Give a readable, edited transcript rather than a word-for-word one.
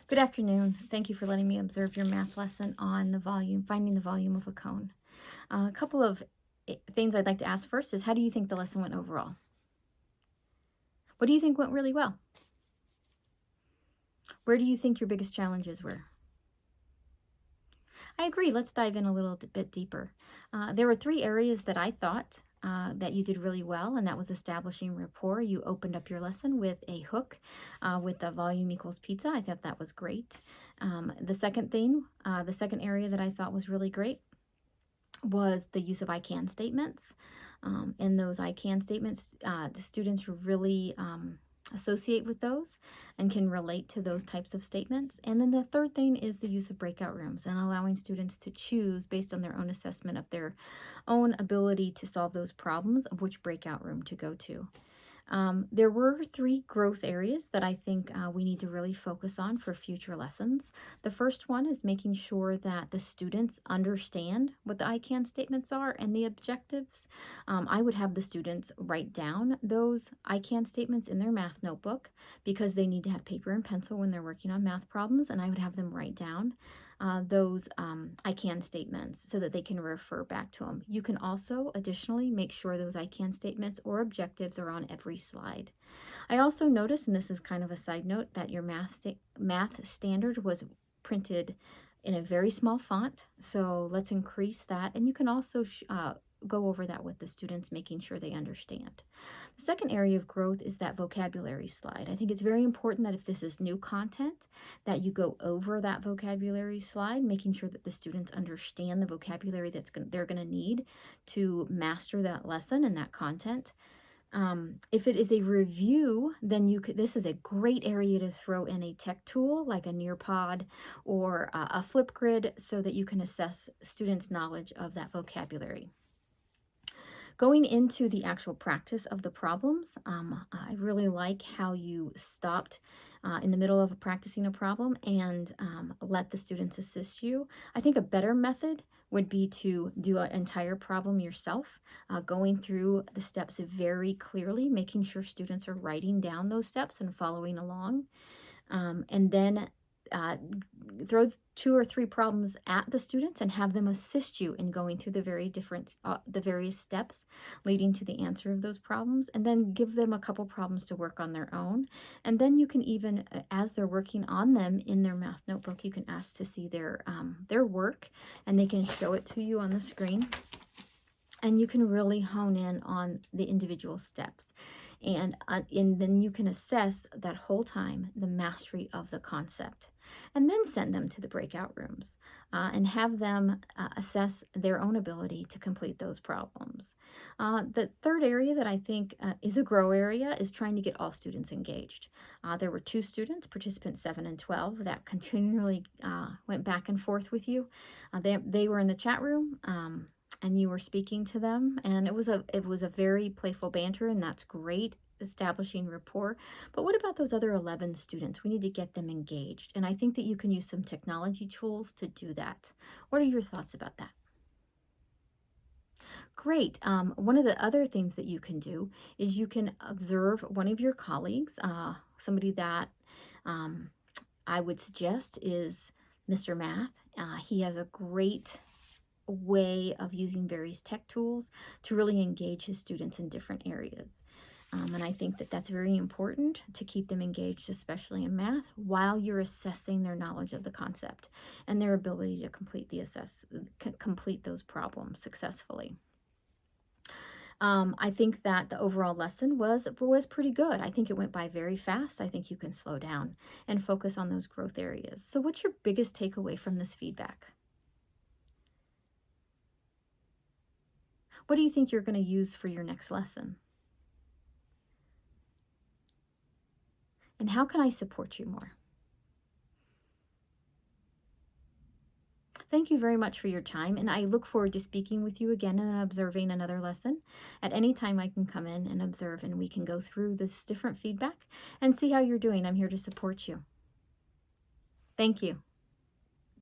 Good afternoon. Thank you for letting me observe your math lesson on the volume, finding the volume of a cone. A couple of things I'd like to ask first is, how do you think the lesson went overall? What do you think went really well? Where do you think your biggest challenges were? I agree. Let's dive in a little bit deeper. There were 3 areas that I thought that you did really well, and that was establishing rapport. You opened up your lesson with a hook with the volume equals pizza. I thought that was great. The second area that I thought was really great was the use of I can statements. In those I can statements, the students really associate with those and can relate to those types of statements. And then the third thing is the use of breakout rooms and allowing students to choose based on their own assessment of their own ability to solve those problems of which breakout room to go to. There were 3 growth areas that I think we need to really focus on for future lessons. The first one is making sure that the students understand what the I can statements are and the objectives. I would have the students write down those I can statements in their math notebook because they need to have paper and pencil when they're working on math problems, and I would have them write down those I can statements so that they can refer back to them. You can also additionally make sure those I can statements or objectives are on every slide. I also noticed, and this is kind of a side note, that your math standard was printed in a very small font, so let's increase that. And you can also go over that with the students, making sure they understand. The second area of growth is that vocabulary slide. I think it's very important that if this is new content, that you go over that vocabulary slide, making sure that the students understand the vocabulary they're going to need to master that lesson and that content. If it is a review, then this is a great area to throw in a tech tool like a Nearpod or a Flipgrid so that you can assess students' knowledge of that vocabulary. Going into the actual practice of the problems, I really like how you stopped in the middle of practicing a problem and let the students assist you. I think a better method would be to do an entire problem yourself, going through the steps very clearly, making sure students are writing down those steps and following along. And then throw 2 or 3 problems at the students and have them assist you in going through the various steps leading to the answer of those problems, and then give them a couple problems to work on their own. And then you can even, as they're working on them in their math notebook, you can ask to see their work, and they can show it to you on the screen. And you can really hone in on the individual steps. And then you can assess that whole time the mastery of the concept, and then send them to the breakout rooms and have them assess their own ability to complete those problems. The third area that I think is a grow area is trying to get all students engaged. There were 2 students, participants 7 and 12, that continually went back and forth with you. They were in the chat room. And you were speaking to them, and it was a very playful banter, and that's great, establishing rapport. But what about those other 11 students? We need to get them engaged, and I think that you can use some technology tools to do that. What are your thoughts about that? Great. One of the other things that you can do is you can observe one of your colleagues, somebody that I would suggest is Mr. Math. He has a great way of using various tech tools to really engage his students in different areas. And I think that that's very important to keep them engaged, especially in math, while you're assessing their knowledge of the concept and their ability to complete those problems successfully. I think that the overall lesson was pretty good. I think it went by very fast. I think you can slow down and focus on those growth areas. So what's your biggest takeaway from this feedback? What do you think you're going to use for your next lesson? And how can I support you more? Thank you very much for your time, and I look forward to speaking with you again and observing another lesson. At any time I can come in and observe, and we can go through this different feedback and see how you're doing. I'm here to support you. Thank you.